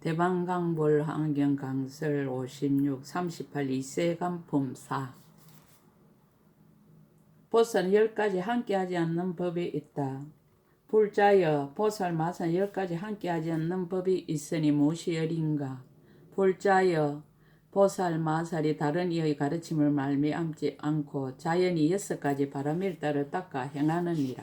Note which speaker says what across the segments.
Speaker 1: 대방강볼 환경강설 56 38 이세간품 4 보살은 10가지 함께하지 않는 법이 있다. 불자여 보살 마산 10가지 함께하지 않는 법이 있으니 무엇이 열인가. 불자여 보살 마살이 다른 이의 가르침을 말미암지 않고 자연히 6가지 바람일다를 닦아 행하느니라.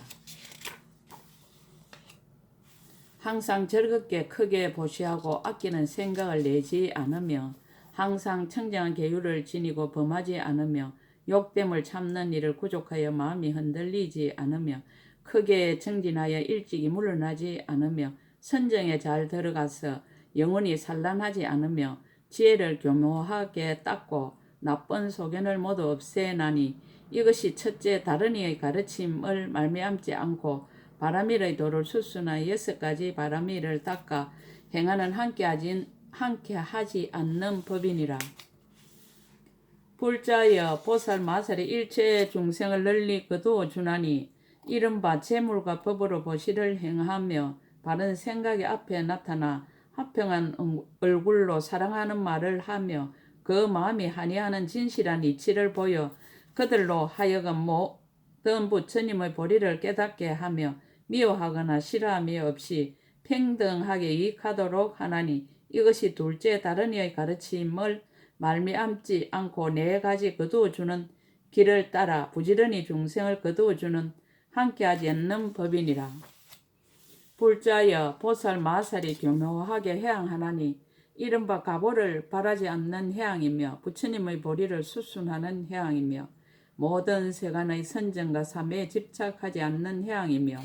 Speaker 1: 항상 즐겁게 크게 보시하고 아끼는 생각을 내지 않으며 항상 청정한 계율을 지니고 범하지 않으며 욕됨을 참는 일을 구족하여 마음이 흔들리지 않으며 크게 정진하여 일찍이 물러나지 않으며 선정에 잘 들어가서 영원히 산란하지 않으며 지혜를 교묘하게 닦고 나쁜 소견을 모두 없애나니 이것이 첫째 다른 이의 가르침을 말미암지 않고 바람일의 도를 수순하여 6가지 바람일을 닦아 행하는 함께하지 않는 법이니라. 불자여 보살 마살이 일체 중생을 널리 거두어 주나니 이른바 재물과 법으로 보시를 행하며 바른 생각이 앞에 나타나 화평한 얼굴로 사랑하는 말을 하며 그 마음이 한이하는 진실한 이치를 보여 그들로 하여금 모든 부처님의 보리를 깨닫게 하며 미워하거나 싫어함이 없이 평등하게 이익하도록 하나니 이것이 둘째 다른 이의 가르침을 말미암지 않고 4가지 거두어주는 길을 따라 부지런히 중생을 거두어주는 함께하지 않는 법이니라. 불자여 보살 마살이 교묘하게 해양하나니 이른바 가보를 바라지 않는 해양이며 부처님의 보리를 수순하는 해양이며 모든 세간의 선정과 삼매에 집착하지 않는 해양이며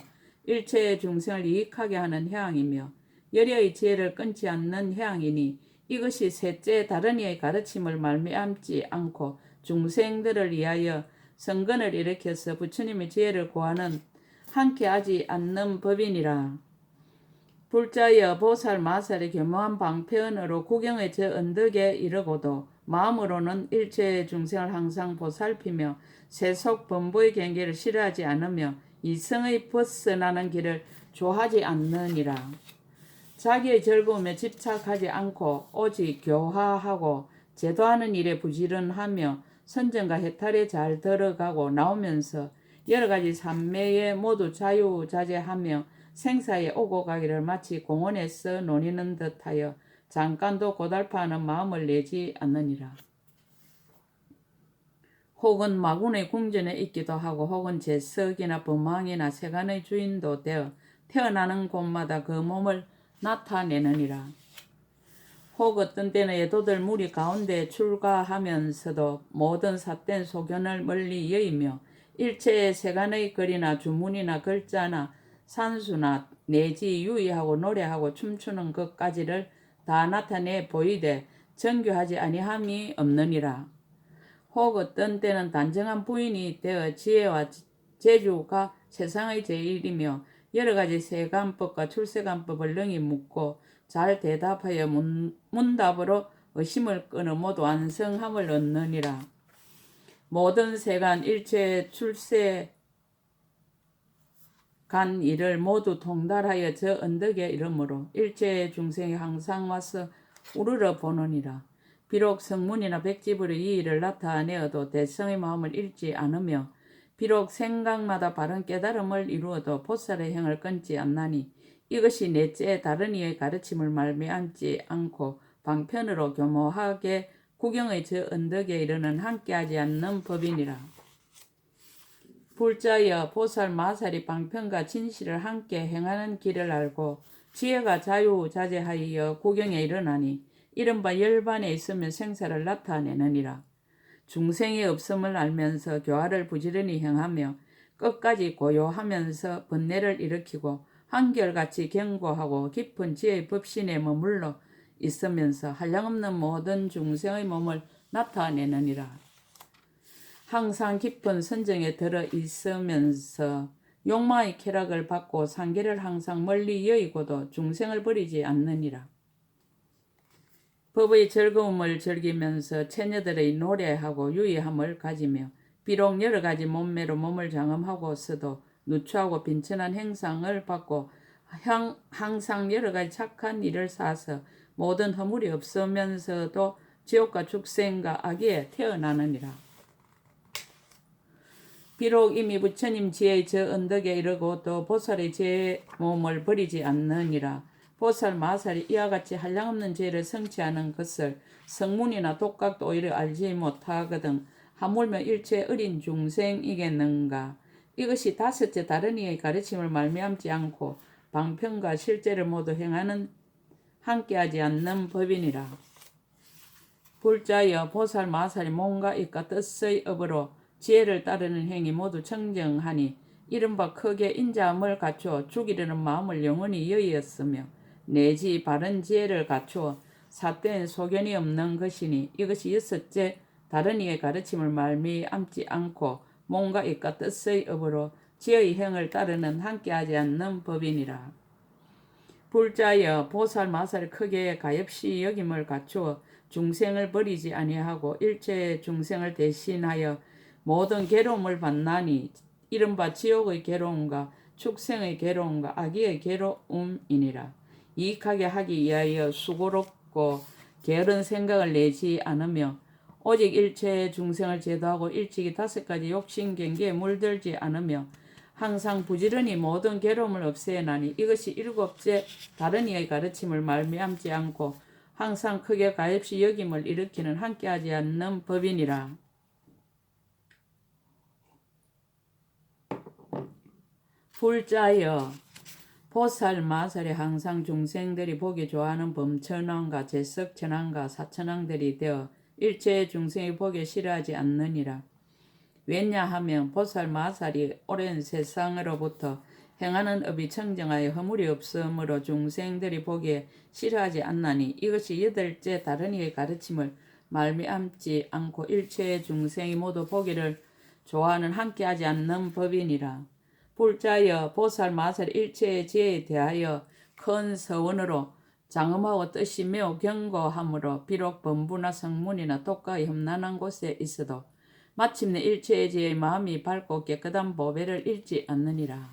Speaker 1: 일체의 중생을 이익하게 하는 해양이며 열의의 지혜를 끊지 않는 해양이니 이것이 셋째 다른 이의 가르침을 말미암지 않고 중생들을 위하여 성근을 일으켜서 부처님의 지혜를 구하는 함께하지 않는 법이니라. 불자여 보살 마살의 교묘한 방편으로 구경의 저 언덕에 이르고도 마음으로는 일체의 중생을 항상 보살피며 세속 범부의 경계를 싫어하지 않으며 이성의 벗어나는 길을 좋아하지 않느니라. 자기의 즐거움에 집착하지 않고 오직 교화하고 제도하는 일에 부지런하며 선정과 해탈에 잘 들어가고 나오면서 여러가지 삼매에 모두 자유자재하며 생사에 오고 가기를 마치 공원에서 노니는 듯하여 잠깐도 고달파하는 마음을 내지 않느니라. 혹은 마군의 궁전에 있기도 하고 혹은 제석이나 범왕이나 세간의 주인도 되어 태어나는 곳마다 그 몸을 나타내느니라. 혹 어떤 때는 애도들 무리 가운데 출가하면서도 모든 삿된 소견을 멀리 여의며 일체의 세간의 글이나 주문이나 글자나 산수나 내지 유의하고 노래하고 춤추는 것까지를 다 나타내 보이되 정교하지 아니함이 없느니라. 혹 어떤 때는 단정한 부인이 되어 지혜와 재주가 세상의 제일이며 여러가지 세간법과 출세간법을 능히 묻고 잘 대답하여 문답으로 의심을 끊어 모두 완성함을 얻느니라. 모든 세간 일체 출세 간 일을 모두 통달하여 저 언덕에 이르므로 일체의 중생이 항상 와서 우러러 보느니라. 비록 성문이나 백집으로 이 일을 나타내어도 대성의 마음을 잃지 않으며 비록 생각마다 바른 깨달음을 이루어도 보살의 행을 끊지 않나니 이것이 넷째 다른 이의 가르침을 말미암지 않고 방편으로 교묘하게 구경의 저 언덕에 이르는 함께하지 않는 법이니라. 불자여 보살 마살이 방편과 진실을 함께 행하는 길을 알고 지혜가 자유자재하여 구경에 일어나니 이른바 열반에 있으면 생사를 나타내느니라. 중생이 없음을 알면서 교화를 부지런히 행하며 끝까지 고요하면서 번뇌를 일으키고 한결같이 경고하고 깊은 지혜의 법신에 머물러 있으면서 한량없는 모든 중생의 몸을 나타내느니라. 항상 깊은 선정에 들어 있으면서 욕망의 쾌락을 받고 상계를 항상 멀리 여의고도 중생을 버리지 않느니라. 법의 즐거움을 즐기면서 처녀들의 노래하고 유의함을 가지며 비록 여러가지 몸매로 몸을 장엄하고서도 누추하고 빈천한 행상을 받고 항상 여러가지 착한 일을 쌓아서 모든 허물이 없으면서도 지옥과 축생과 악에 태어나느니라. 비록 이미 부처님 지혜의 저 언덕에 이르고 또 보살의 제 몸을 버리지 않느니라. 보살 마살이 이와 같이 한량없는 죄를 성취하는 것을 성문이나 독각도 오히려 알지 못하거든 하물며 일체 어린 중생이겠는가. 이것이 다섯째 다른 이의 가르침을 말미암지 않고 방편과 실제를 모두 행하는 함께하지 않는 법이니라. 불자여 보살 마살이 몸과 입과 뜻의 업으로 지혜를 따르는 행위 모두 청정하니 이른바 크게 인자함을 갖추어 죽이려는 마음을 영원히 여의었으며 내지 바른 지혜를 갖추어 사된 소견이 없는 것이니 이것이 여섯째 다른 이의 가르침을 말미암지 않고 몸과 입과 뜻의 업으로 지혜의 행을 따르는 함께하지 않는 법이니라. 불자여 보살 마살 크게 가엾이 여김을 갖추어 중생을 버리지 아니하고 일체 중생을 대신하여 모든 괴로움을 받나니 이른바 지옥의 괴로움과 축생의 괴로움과 악의의 괴로움이니라. 이익하게 하기 위하여 수고롭고 게으른 생각을 내지 않으며 오직 일체 중생을 제도하고 일찍이 다섯 가지 욕심 경계에 물들지 않으며 항상 부지런히 모든 괴로움을 없애나니 이것이 일곱째 다른 이의 가르침을 말미암지 않고 항상 크게 가엾이 여김을 일으키는 함께하지 않는 법이니라. 불자여 보살 마살이 항상 중생들이 보기 좋아하는 범천왕과 제석천왕과 사천왕들이 되어 일체 중생이 보기 싫어하지 않느니라. 왜냐하면 보살 마살이 오랜 세상으로부터 행하는 업이 청정하여 허물이 없으므로 중생들이 보기에 싫어하지 않나니 이것이 여덟째 다른 이의 가르침을 말미암지 않고 일체 중생이 모두 보기를 좋아하는 함께하지 않는 법이니라. 불자여 보살 마살 일체의 지혜에 대하여 큰 서원으로 장엄하고 뜻이 매우 견고하므로 비록 범부나 성문이나 독가의 험난한 곳에 있어도 마침내 일체의 지혜의 마음이 밝고 깨끗한 보배를 잃지 않느니라.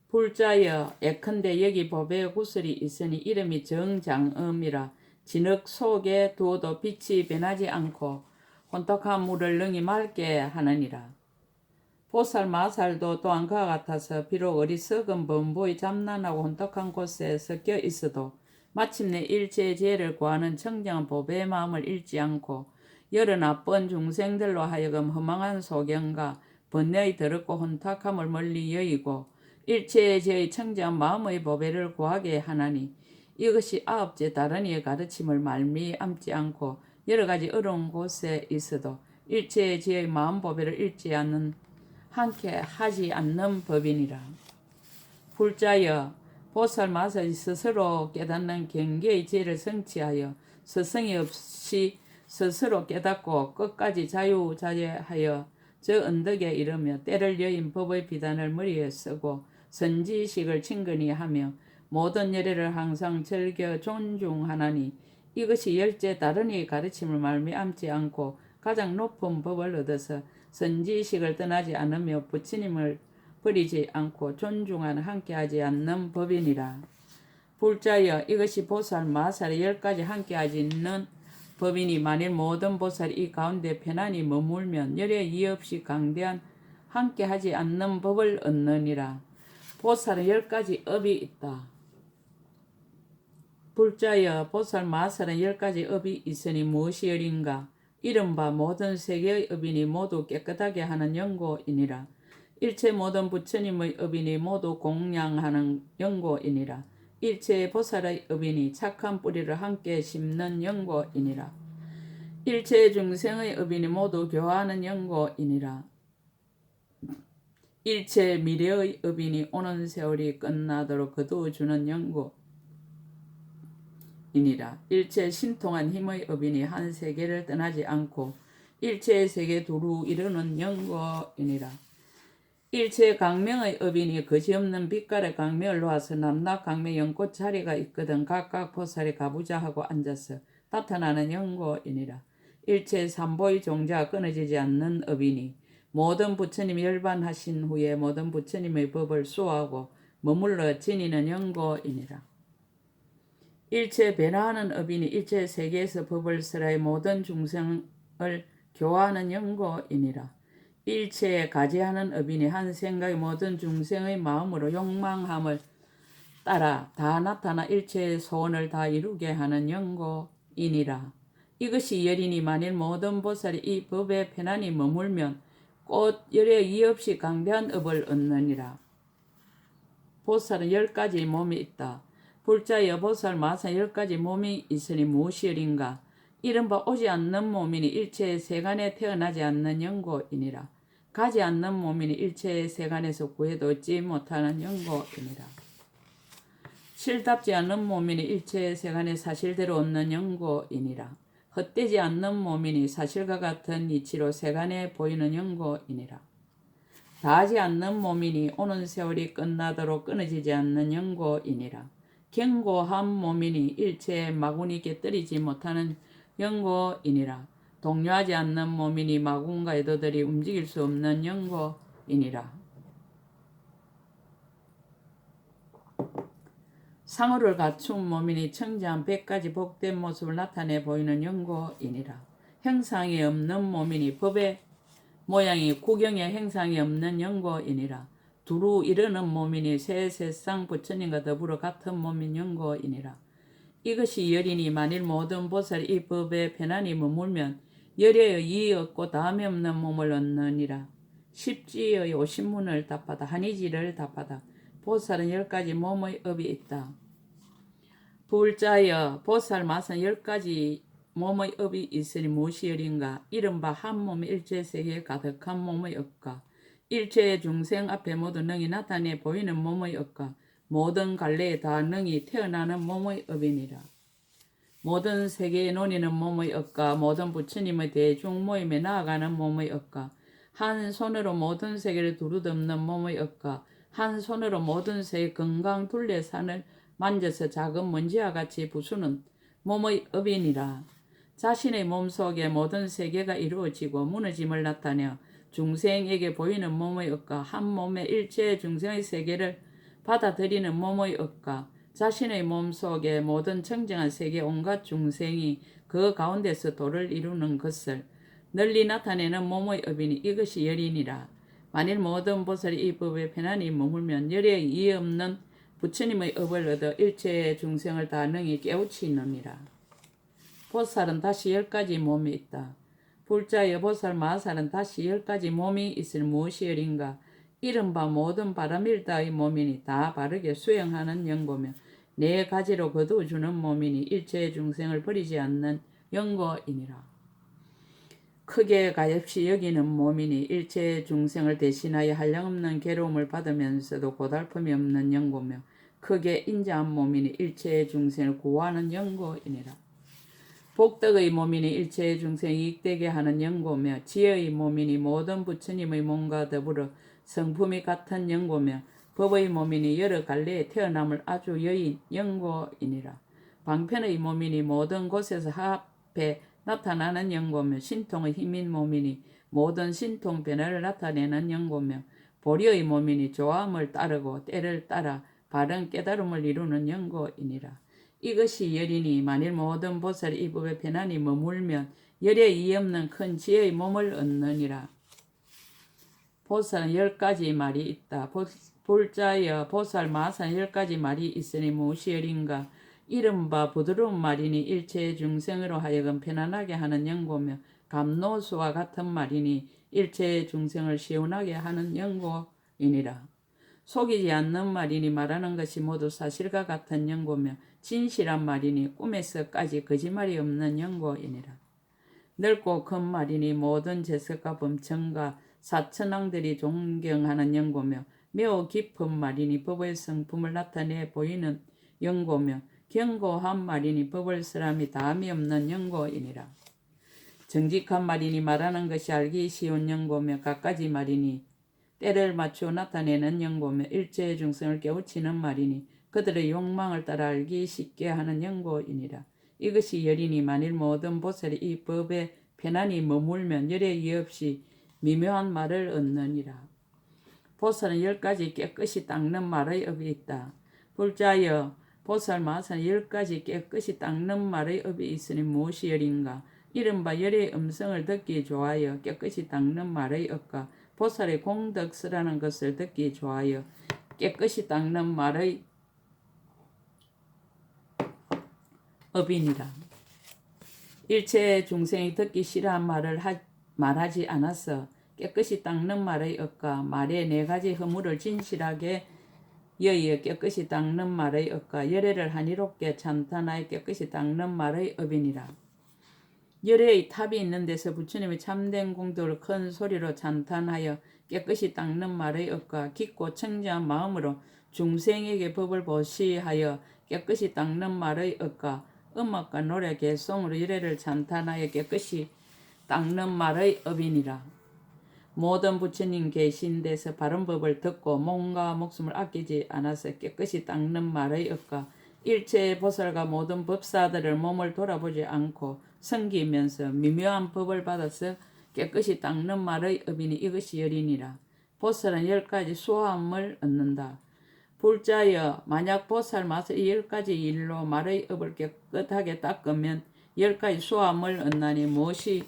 Speaker 1: 불자여 예컨대 여기 보배의 구슬이 있으니 이름이 정장음이라. 진흙 속에 두어도 빛이 변하지 않고 혼탁한 물을 능히 맑게 하느니라. 보살 마살도 또한 그와 같아서 비록 어리석은 범부의 잠난하고 혼탁한 곳에 섞여 있어도 마침내 일체의 지혜를 구하는 청정한 보배의 마음을 잃지 않고 여러 나쁜 중생들로 하여금 허망한 소견과 번뇌의 더럽고 혼탁함을 멀리 여의고 일체의 지혜의 청정한 마음의 보배를 구하게 하나니 이것이 아홉째 다른 이의 가르침을 말미암지 않고 여러 가지 어려운 곳에 있어도 일체의 지혜의 마음 보배를 잃지 않는 함께 하지 않는 법이니라. 불자여 보살 마살이 스스로 깨닫는 경계의 지혜를 성취하여 스승이 없이 스스로 깨닫고 끝까지 자유자재하여 저 언덕에 이르며 때를 여인 법의 비단을 머리에 쓰고 선지식을 친근히 하며 모든 예례를 항상 즐겨 존중하나니 이것이 열째 다른 이의 가르침을 말미암지 않고 가장 높은 법을 얻어서 선지식을 떠나지 않으며 부처님을 버리지 않고 존중하는 함께하지 않는 법이니라. 불자여 이것이 보살 마살의 10가지 함께하지 않는 법이니 만일 모든 보살이 이 가운데 편안히 머물면 열에 이의 없이 강대한 함께하지 않는 법을 얻느니라. 보살은 10가지 업이 있다. 불자여 보살 마살은 10가지 업이 있으니 무엇이 열인가? 이른바 모든 세계의 업이니 모두 깨끗하게 하는 연고이니라. 일체 모든 부처님의 업이니 모두 공양하는 연고이니라. 일체 보살의 업이니 착한 뿌리를 함께 심는 연고이니라. 일체 중생의 업이니 모두 교화하는 연고이니라. 일체 미래의 업이니 오는 세월이 끝나도록 거두어주는 연고 이니라. 일체 신통한 힘의 업이니 한 세계를 떠나지 않고 일체의 세계 두루 이르는 연고이니라. 일체 강명의 업이니 거지없는 빛깔의 강명을 놓아서 남락 강명 연꽃 자리가 있거든 각각 보살이 가부좌하고 앉아서 나타나는 연고이니라. 일체 삼보의 종자가 끊어지지 않는 업이니 모든 부처님이 열반하신 후에 모든 부처님의 법을 수호하고 머물러 지니는 연고이니라. 일체 변화하는 업이니 일체 세계에서 법을 설하여 모든 중생을 교화하는 연고이니라. 일체에 가지하는 업이니 한 생각이 모든 중생의 마음으로 욕망함을 따라 다 나타나 일체의 소원을 다 이루게 하는 연고이니라. 이것이 열이니 만일 모든 보살이 이 법에 편안히 머물면 곧 열에 이의 없이 강대한 업을 얻느니라. 보살은 10가지 몸이 있다. 불자여 보살 마사 10가지 몸이 있으니 무엇이여린가. 이른바 오지 않는 몸이니 일체의 세간에 태어나지 않는 연고이니라. 가지 않는 몸이니 일체의 세간에서 구해도 얻지 못하는 연고이니라. 실답지 않는 몸이니 일체의 세간의 사실대로 얻는 연고이니라. 헛되지 않는 몸이니 사실과 같은 이치로 세간에 보이는 연고이니라. 다하지 않는 몸이니 오는 세월이 끝나도록 끊어지지 않는 연고이니라. 견고한 몸이니 일체의 마군이 깨뜨리지 못하는 연고이니라. 동요하지 않는 몸이니 마군과 애도들이 움직일 수 없는 연고이니라. 상호를 갖춘 몸이니 청지한 100가지 복된 모습을 나타내 보이는 연고이니라. 형상이 없는 몸이니 법의 모양이 구경의 형상이 없는 연고이니라. 두루 이르는 몸이니 세세상 부처님과 더불어 같은 몸인 연고이니라. 이것이 열이니 만일 모든 보살이 이 법에 편안히 머물면 열의 이의 없고 다음이 없는 몸을 얻느니라. 십지의 50문을 답하다 한이지를 답하다. 보살은 10가지 몸의 업이 있다. 불자여 보살 마산 10가지 몸의 업이 있으니 무엇이 열인가. 이른바 한 몸이 일체세계에 가득한 몸의 업과 일체의 중생 앞에 모두 능히 나타내 보이는 몸의 업과 모든 갈래에 다 능히 태어나는 몸의 업이니라. 모든 세계에 논이는 몸의 업과 모든 부처님의 대중 모임에 나아가는 몸의 업과 한 손으로 모든 세계를 두루덮는 몸의 업과 한 손으로 모든 세계 건강 둘레산을 만져서 작은 먼지와 같이 부수는 몸의 업이니라. 자신의 몸속에 모든 세계가 이루어지고 무너짐을 나타내어 중생에게 보이는 몸의 업과 한 몸의 일체의 중생의 세계를 받아들이는 몸의 업과 자신의 몸속에 모든 청정한 세계 온갖 중생이 그 가운데서 도를 이루는 것을 널리 나타내는 몸의 업이니 이것이 열이니라. 만일 모든 보살이 이 법에 편안히 머물면 열에 이의 없는 부처님의 업을 얻어 일체의 중생을 다 능히 깨우치느니라. 보살은 다시 10가지 몸이 있다. 불자여 보살 마살은 다시 10가지 몸이 있을 무엇이 열인가. 이른바 모든 바람일다의 몸이니 다 바르게 수행하는 연고며 네 가지로 거두어주는 몸이니 일체의 중생을 버리지 않는 연고이니라. 크게 가엾이 여기는 몸이니 일체의 중생을 대신하여 한량없는 괴로움을 받으면서도 고달픔이 없는 연고며 크게 인자한 몸이니 일체의 중생을 구하는 연고이니라. 복덕의 몸이니 일체의 중생이 이익되게 하는 연고며 지혜의 몸이니 모든 부처님의 몸과 더불어 성품이 같은 연고며 법의 몸이니 여러 갈래에 태어남을 아주 여인 연고이니라. 방편의 몸이니 모든 곳에서 합해 나타나는 연고며 신통의 힘인 몸이니 모든 신통 변화를 나타내는 연고며 보리의 몸이니 조함을 따르고 때를 따라 바른 깨달음을 이루는 연고이니라. 이것이 열이니 만일 모든 보살이 이 법에 편안히 머물면 열에 이의 없는 큰 지혜의 몸을 얻느니라. 보살은 10가지 말이 있다. 불자여 보살 마산 10가지 말이 있으니 무엇이 열인가. 이른바 부드러운 말이니 일체의 중생으로 하여금 편안하게 하는 연고며 감노수와 같은 말이니 일체의 중생을 시원하게 하는 연고이니라. 속이지 않는 말이니 말하는 것이 모두 사실과 같은 연고며 진실한 말이니 꿈에서까지 거짓말이 없는 연고이니라. 넓고 큰 말이니 모든 재석과 범천과 사천왕들이 존경하는 연고며 매우 깊은 말이니 법의 성품을 나타내 보이는 연고며 견고한 말이니 법을 사람이 다함이 없는 연고이니라. 정직한 말이니 말하는 것이 알기 쉬운 연고며 갖가지 말이니 때를 맞추어 나타내는 연고며 일체의 중생을 깨우치는 말이니 그들의 욕망을 따라 알기 쉽게 하는 연고이니라. 이것이 열이니 만일 모든 보살이 이 법에 편안히 머물면 열에 이의 없이 미묘한 말을 얻느니라. 보살은 10가지 깨끗이 닦는 말의 업이 있다. 불자여 보살 마사는 10가지 깨끗이 닦는 말의 업이 있으니 무엇이 열인가. 이른바 열의 음성을 듣기 좋아하여 깨끗이 닦는 말의 업과 보살의 공덕스라는 것을 듣기 좋아하여 깨끗이 닦는 말의 업이니라. 일체 중생이 듣기 싫어한 말을 말하지 않았어. 깨끗이 닦는 말의 업과 말의 4가지 허물을 진실하게 여의어 깨끗이 닦는 말의 업과 열애를 한이롭게 찬탄하여 깨끗이 닦는 말의 업이니라. 열애의 탑이 있는 데서 부처님의 참된 공덕을 큰 소리로 찬탄하여 깨끗이 닦는 말의 업과 깊고 청정한 마음으로 중생에게 법을 보시하여 깨끗이 닦는 말의 업과 음악과 노래 개송으로 열애를 찬탄하여 깨끗이 닦는 말의 업이니라. 모든 부처님 계신 데서 바른 법을 듣고 몸과 목숨을 아끼지 않아서 깨끗이 닦는 말의 업과 일체의 보살과 모든 법사들을 몸을 돌아보지 않고 섬기면서 미묘한 법을 받아서 깨끗이 닦는 말의 업이니 이것이 열이니라. 보살은 10가지 수함을 얻는다. 불자여 만약 보살 마서 이 10가지 일로 말의 업을 깨끗하게 닦으면 10가지 수함을 얻나니 무엇이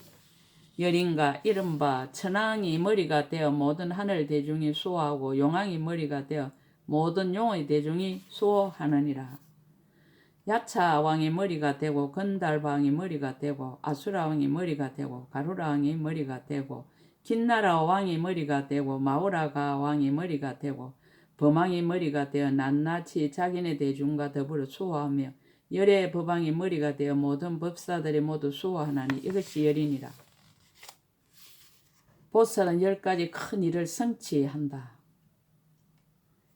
Speaker 1: 열인가. 이른바 천왕이 머리가 되어 모든 하늘 대중이 수호하고 용왕이 머리가 되어 모든 용의 대중이 수호하느니라. 야차왕이 머리가 되고 건달왕이 머리가 되고 아수라왕이 머리가 되고 가루라왕이 머리가 되고 긴나라 왕이 머리가 되고 마오라가 왕이 머리가 되고 범왕이 머리가 되어 낱낱이 자기네 대중과 더불어 수호하며 열의 법왕이 머리가 되어 모든 법사들이 모두 수호하나니 이것이 열이니라. 보살은 10가지 큰 일을 성취한다.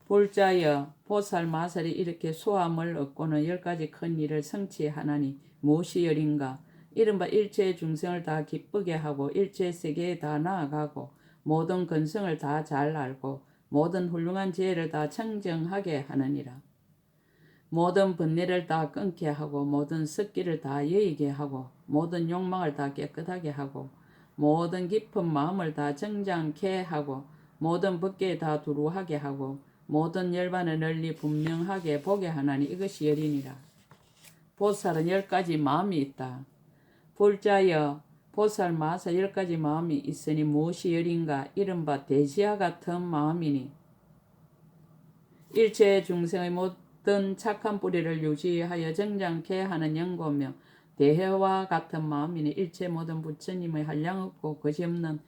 Speaker 1: 불자여 보살 마살이 이렇게 수함을 얻고는 10가지 큰 일을 성취하나니 무엇이 열인가. 이른바 일체 중생을 다 기쁘게 하고 일체 세계에 다 나아가고 모든 근성을 다 잘 알고 모든 훌륭한 지혜를 다 청정하게 하느니라. 모든 번뇌를 다 끊게 하고 모든 습기를 다 여의게 하고 모든 욕망을 다 깨끗하게 하고 모든 깊은 마음을 다 정장케 하고 모든 법계에 다 두루하게 하고 모든 열반을 널리 분명하게 보게 하나니 이것이 열이니라. 보살은 10가지 마음이 있다. 불자여 보살 마사 10가지 마음이 있으니 무엇이 열인가. 이른바 대지와 같은 마음이니 일체 중생의 모든 착한 뿌리를 유지하여 정장케 하는 연고며 대해와 같은 마음이니 일체 모든 부처님의 한량없고 거짓없는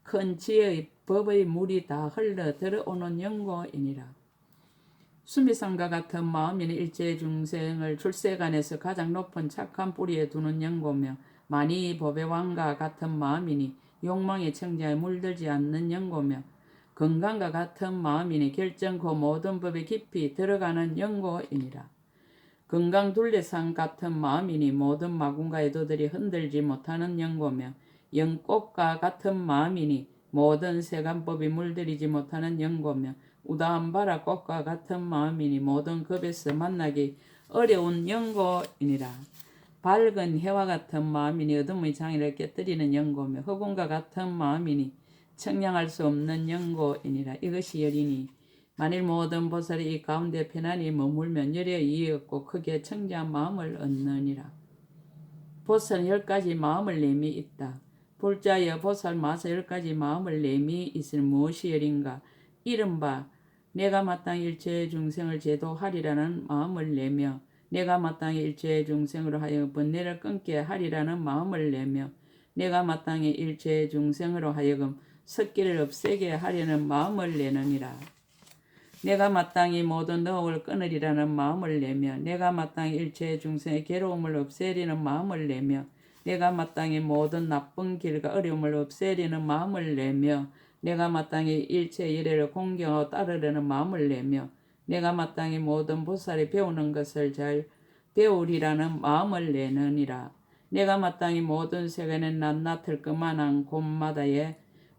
Speaker 1: 큰 지혜의 법의 물이 다 흘러 들어오는 연고이니라. 수미상과 같은 마음이니 일체 중생을 출세간에서 가장 높은 착한 뿌리에 두는 연고며 만이 법의 왕과 같은 마음이니 욕망의 청자에 물들지 않는 연고며 건강과 같은 마음이니 결정코 모든 법에 깊이 들어가는 연고이니라. 건강둘레상 같은 마음이니 모든 마군과 애도들이 흔들지 못하는 연고며 영꽃과 같은 마음이니 모든 세간법이 물들이지 못하는 연고며 우다한바라 꽃과 같은 마음이니 모든 급에서 만나기 어려운 연고이니라. 밝은 해와 같은 마음이니 어둠의 장애를 깨뜨리는 연고며 흑운과 같은 마음이니 청량할 수 없는 연고이니라. 이것이 열이니 만일 모든 보살이 이 가운데 편안히 머물면 열에 이었고 크게 청정한 마음을 얻느니라. 보살은 10가지 마음을 내미 있다. 불자여 보살 마사 10가지 마음을 내미 있으니 무엇이 열인가. 이른바 내가 마땅히 일체 중생을 제도하리라는 마음을 내며 내가 마땅히 일체 중생으로 하여 번뇌를 끊게 하리라는 마음을 내며 내가 마땅히 일체 중생으로 하여금 습기를 없애게 하려는 마음을 내느니라. 내가 마땅히 모든 노업을 끊으리라는 마음을 내며 내가 마땅히 일체 중생의 괴로움을 없애리는 마음을 내며 내가 마땅히 모든 나쁜 길과 어려움을 없애리는 마음을 내며 내가 마땅히 일체 열애를 공경하고 따르려는 마음을 내며 내가 마땅히 모든 보살이 배우는 것을 잘 배우리라는 마음을 내느니라. 내가 마땅히 모든 세계는 낱낱을 그만한 곳마다에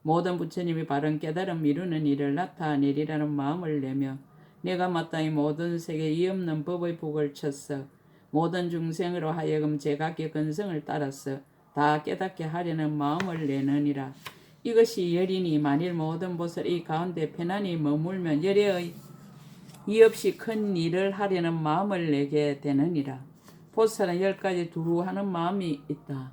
Speaker 1: 모든 부처님이 바른 깨달음 이루는 일을 나타내리라는 마음을 내며 내가 마땅히 모든 세계에 이없는 법의 북을 쳤어 모든 중생으로 하여금 제각의 근성을 따라서 다 깨닫게 하려는 마음을 내느니라. 이것이 열이니 만일 모든 보살 이 가운데 편안히 머물면 열애의 이 없이 큰 일을 하려는 마음을 내게 되느니라. 보살은 10가지 두루하는 마음이 있다.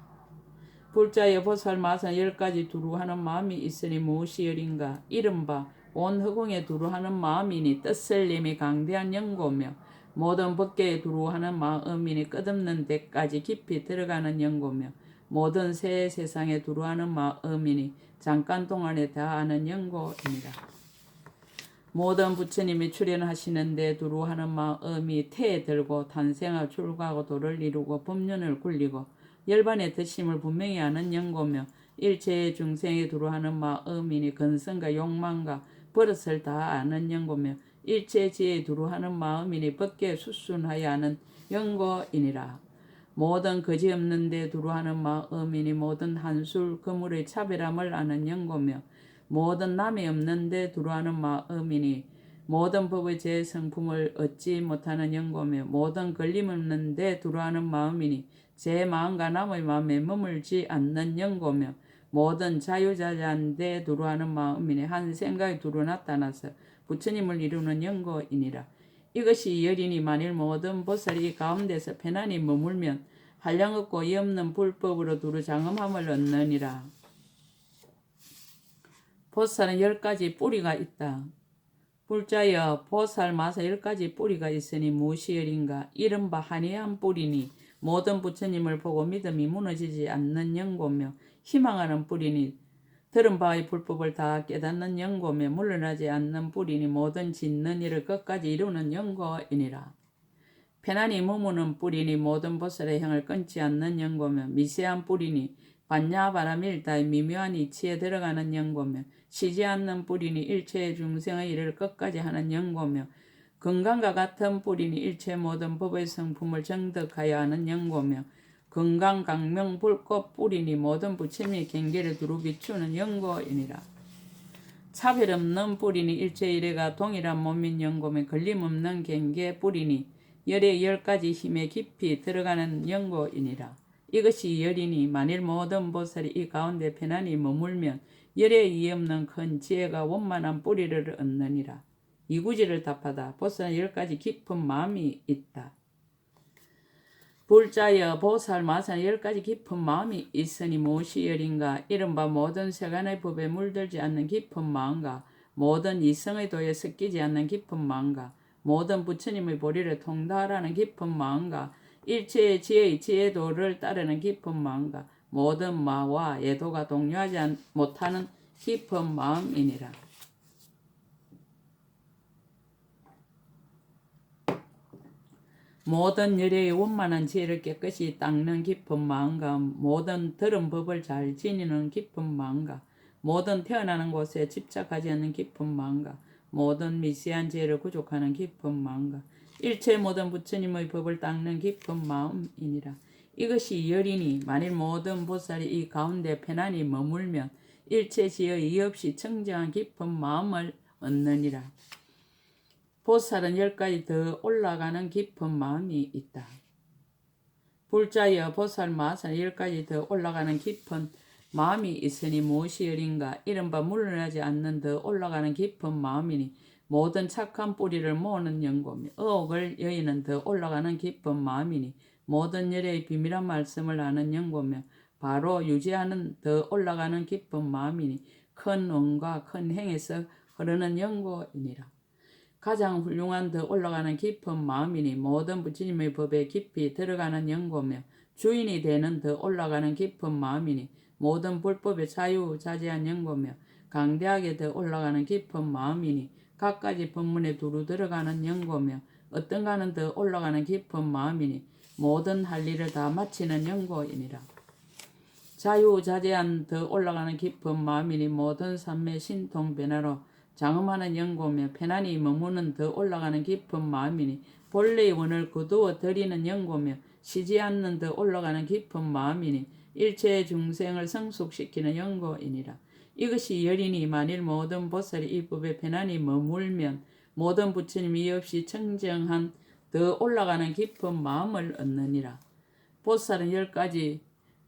Speaker 1: 불자여 보살 마산 10가지 두루하는 마음이 있으니 무엇이여린가. 이른바 온 허공에 두루하는 마음이니 뜻sel림이 강대한 연고며 모든 법계에 두루하는 마음이니 끝없는 데까지 깊이 들어가는 연고며 모든 새 세상에 두루하는 마음이니 잠깐 동안에 다하는 연고입니다. 모든 부처님이 출현하시는데 두루하는 마음이 태에 들고 탄생하고 출가하고 도를 이루고 법륜을 굴리고 열반의 득심을 분명히 아는 연고며 일체의 중생에 두루하는 마음이니 근성과 욕망과 버릇을 다 아는 연고며 일체 지혜에 두루하는 마음이니 법계에 수순하여 하는 연고이니라. 모든 거지 없는 데 두루하는 마음이니 모든 한술 그물의 차별함을 아는 연고며 모든 남이 없는 데 두루하는 마음이니 모든 법의 제 성품을 얻지 못하는 연고며 모든 걸림 없는 데 두루하는 마음이니 제 마음과 남의 마음에 머물지 않는 연고며 모든 자유자재한 데 두루하는 마음이니 한 생각이 두루 나타나서 부처님을 이루는 연고이니라. 이것이 열이니 만일 모든 보살이 이 가운데서 편안히 머물면 한량없고 이 없는 불법으로 두루 장엄함을 얻느니라. 보살은 10가지 뿌리가 있다. 불자여 보살 마사 10가지 뿌리가 있으니 무엇이여린가. 이른바 한이한 뿌리니 모든 부처님을 보고 믿음이 무너지지 않는 연고며 희망하는 뿌리니 들은 바의 불법을 다 깨닫는 연고며 물러나지 않는 뿌리니 모든 짓는 일을 끝까지 이루는 연고이니라. 편안히 머무는 뿌리니 모든 보살의 향을 끊지 않는 연고며 미세한 뿌리니 반야바라밀다의 미묘한 이치에 들어가는 연고며 쉬지 않는 뿌리니 일체의 중생의 일을 끝까지 하는 연고며 건강과 같은 뿌리니 일체 모든 법의 성품을 정득하여 하는 연고며 건강 강명 불꽃 뿌리니 모든 부처님의 경계를 두루 비추는 연고이니라. 차별 없는 뿌리니 일체 일회가 동일한 몸인 연고며 걸림없는 경계 뿌리니 열의 10가지 힘에 깊이 들어가는 연고이니라. 이것이 열이니 만일 모든 보살이 이 가운데 편안히 머물면 열에 이해 없는 큰 지혜가 원만한 뿌리를 얻느니라. 이구지를 답하다. 보살은 10가지 깊은 마음이 있다. 불자여 보살 마산 10가지 깊은 마음이 있으니 무엇이 열인가. 이른바 모든 세간의 법에 물들지 않는 깊은 마음과 모든 이성의 도에 섞이지 않는 깊은 마음과 모든 부처님의 보리를 통달하는 깊은 마음과 일체의 지혜의 지혜도를 따르는 깊은 마음과 모든 마와 예도가 동요하지 못하는 깊은 마음이니라. 모든 열애의 원만한 지혜를 깨끗이 닦는 깊은 마음과 모든 들은 법을 잘 지니는 깊은 마음과 모든 태어나는 곳에 집착하지 않는 깊은 마음과 모든 미세한 지혜를 구족하는 깊은 마음과 일체 모든 부처님의 법을 닦는 깊은 마음이니라. 이것이 열이니 만일 모든 보살이 이 가운데 편안히 머물면 일체 지혜 이의 없이 청정한 깊은 마음을 얻느니라. 보살은 10가지 더 올라가는 깊은 마음이 있다. 불자여 보살 마산 10가지 더 올라가는 깊은 마음이 있으니 무엇이 열인가. 이른바 물러나지 않는 더 올라가는 깊은 마음이니 모든 착한 뿌리를 모으는 연고며 의혹을 여의는 더 올라가는 깊은 마음이니 모든 열의 비밀한 말씀을 아는 연고며 바로 유지하는 더 올라가는 깊은 마음이니 큰 언과 큰 행에서 흐르는 연고이니라. 가장 훌륭한 더 올라가는 깊은 마음이니 모든 부처님의 법에 깊이 들어가는 연고며 주인이 되는 더 올라가는 깊은 마음이니 모든 불법의 자유자재한 연고며 강대하게 더 올라가는 깊은 마음이니 각가지 법문에 두루 들어가는 연고며 어떤가는 더 올라가는 깊은 마음이니 모든 할 일을 다 마치는 연고이니라. 자유자재한 더 올라가는 깊은 마음이니 모든 삶의 신통 변화로 장엄하는 연고며 편안히 머무는 더 올라가는 깊은 마음이니 본래의 원을 거두어 드리는 연고며 쉬지 않는 더 올라가는 깊은 마음이니 일체의 중생을 성숙시키는 연고이니라. 이것이 열이니 만일 모든 보살이 이 법에 편안히 머물면 모든 부처님이 없이 청정한 더 올라가는 깊은 마음을 얻느니라. 보살은 10가지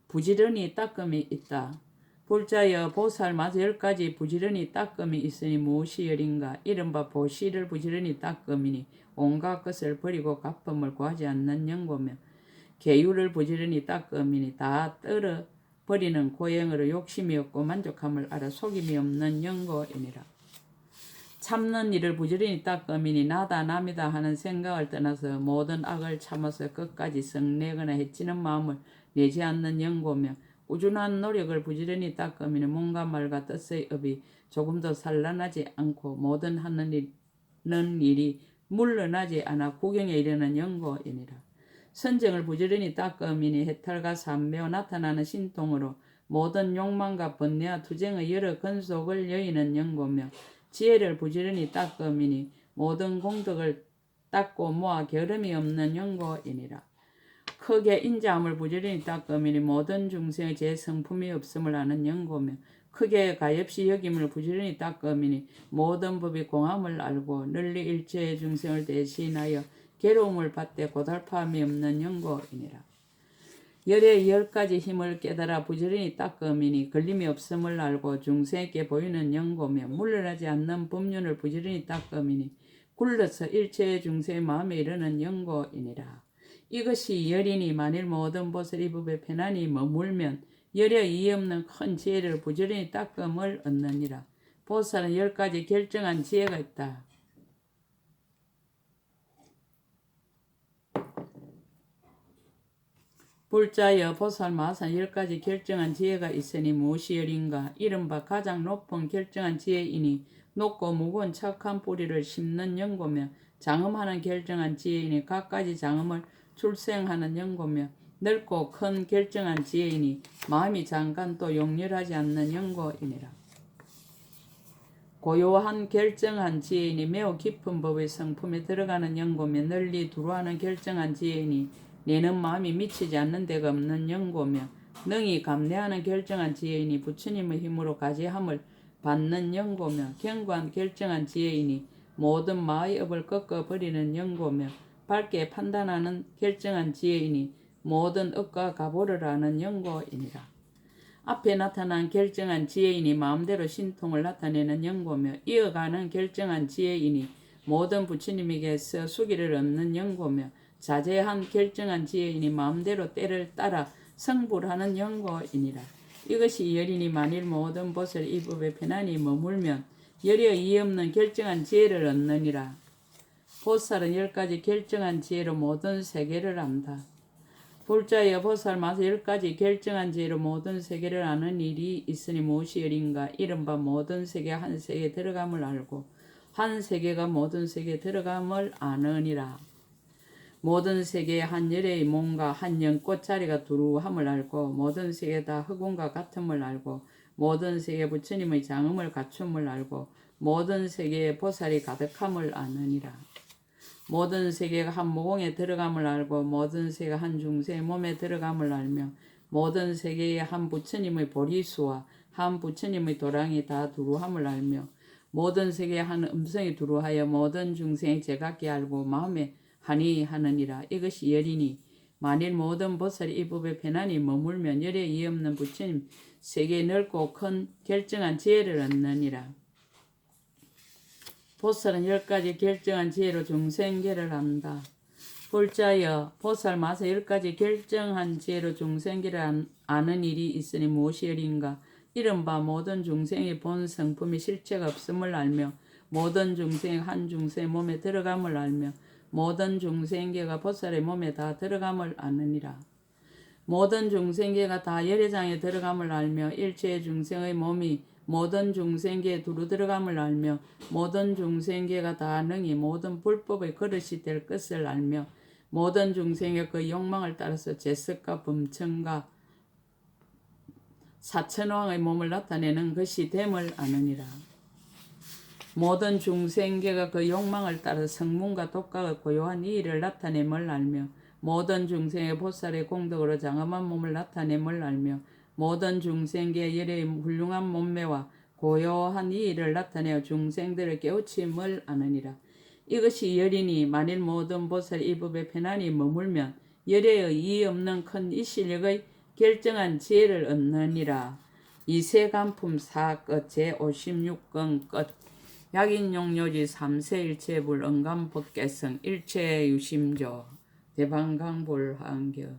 Speaker 1: 부지런히 닦음이 있다. 불자여 보살마저 10가지 부지런히 닦음이 있으니 무엇이 열인가. 이른바 보시를 부지런히 닦음이니 온갖 것을 버리고 갚음을 구하지 않는 영고며 계율을 부지런히 닦음이니 다 떨어 버리는 고행으로 욕심이 없고 만족함을 알아 속임이 없는 영고이니라. 참는 일을 부지런히 닦음이니 나다 남이다 하는 생각을 떠나서 모든 악을 참아서 끝까지 성내거나 해치는 마음을 내지 않는 영고며 꾸준한 노력을 부지런히 닦으면 몸과 말과 뜻의 업이 조금도 산란하지 않고 모든 하는 일이 물러나지 않아 구경에 이르는 영고이니라. 선정을 부지런히 닦으면 해탈과 삼매와 나타나는 신통으로 모든 욕망과 번뇌와 투쟁의 여러 근속을 여의는 영고며 지혜를 부지런히 닦으면 모든 공덕을 닦고 모아 게으름이 없는 영고이니라. 크게 인자함을 부지런히 닦으면 모든 중생의 제 성품이 없음을 아는 영고며 크게 가엾이 여김을 부지런히 닦으면 모든 법이 공함을 알고 널리 일체의 중생을 대신하여 괴로움을 받되 고달파함이 없는 영고이니라. 열의 10가지 힘을 깨달아 부지런히 닦으면 걸림이 없음을 알고 중생에게 보이는 영고며 물러나지 않는 법륜을 부지런히 닦으면 굴러서 일체의 중생의 마음에 이르는 영고이니라. 이것이 열이니 만일 모든 보살 이 법에 편안히 머물면 열에 이의 없는 큰 지혜를 부지런히 닦음을 얻느니라. 보살은 10가지 결정한 지혜가 있다. 불자여 보살마산 10가지 결정한 지혜가 있으니 무엇이 열인가. 이른바 가장 높은 결정한 지혜이니 높고 무거운 착한 뿌리를 심는 영고며 장음하는 결정한 지혜이니 갖가지 장음을 출생하는 영고며 넓고 큰 결정한 지혜이니 마음이 잠깐 또 용렬하지 않는 영고이니라. 고요한 결정한 지혜이니 매우 깊은 법의 성품에 들어가는 영고며 널리 두루하는 결정한 지혜이니 내는 마음이 미치지 않는 데가 없는 영고며 능히 감내하는 결정한 지혜이니 부처님의 힘으로 가지함을 받는 영고며 견고한 결정한 지혜이니 모든 마의 업을 꺾어버리는 영고며 밝게 판단하는 결정한 지혜이니 모든 업과 가보를 아는 영고이니라. 앞에 나타난 결정한 지혜이니 마음대로 신통을 나타내는 영고며 이어가는 결정한 지혜이니 모든 부처님에게서 수기를 얻는 영고며 자제한 결정한 지혜이니 마음대로 때를 따라 성불하는 영고이니라. 이것이 열이니 만일 모든 보살 이 법에 편안히 머물면 열에 이의 없는 결정한 지혜를 얻느니라. 보살은 10가지 결정한 지혜로 모든 세계를 안다. 불자여 보살마저 10가지 결정한 지혜로 모든 세계를 아는 일이 있으니 무엇이 열인가. 이른바 모든 세계 한 세계에 들어감을 알고 한 세계가 모든 세계에 들어감을 아느니라. 모든 세계에 한 열의 몸과 한 연꽃자리가 두루함을 알고 모든 세계 다 흑운과 같음을 알고 모든 세계 부처님의 장음을 갖춤을 알고 모든 세계에 보살이 가득함을 아느니라. 모든 세계가 한 모공에 들어감을 알고 모든 세계가 한 중생의 몸에 들어감을 알며 모든 세계에 한 부처님의 보리수와 한 부처님의 도랑이 다 두루함을 알며 모든 세계에 한 음성이 두루하여 모든 중생의 제각기 알고 마음에 하니 하느니라. 이것이 열이니 만일 모든 보살이 이 법에 편안히 머물면 열에 이의 없는 부처님 세계에 넓고 큰 결정한 지혜를 얻느니라. 보살은 10가지 결정한 지혜로 중생계를 안다. 불자여 보살마저 10가지 결정한 지혜로 중생계를 아는 일이 있으니 무엇이 열인가. 이른바 모든 중생의 본 성품이 실체가 없음을 알며 모든 중생이 한 중생의 몸에 들어감을 알며 모든 중생계가 보살의 몸에 다 들어감을 아느니라. 모든 중생계가 다 열애장에 들어감을 알며 일체의 중생의 몸이 모든 중생계에 두루 들어감을 알며 모든 중생계가 다 능히 모든 불법의 그릇이 될 것을 알며 모든 중생의 그 욕망을 따라서 제석과 범천과 사천왕의 몸을 나타내는 것이 됨을 아느니라. 모든 중생계가 그 욕망을 따라 성문과 독각의 고요한 이의를 나타냄을 알며 모든 중생의 보살의 공덕으로 장엄한 몸을 나타냄을 알며 모든 중생계의 열의 훌륭한 몸매와 고요한 이의를 나타내어 중생들을 깨우침을 아느니라. 이것이 열이니 만일 모든 보살이 이 법에 편안히 머물면 열의 이의 없는 큰 이 실력의 결정한 지혜를 얻느니라. 이세간품 4끝 제56권 끝 약인용료지 3세일체불 언감법계성 일체유심조 대방강불환경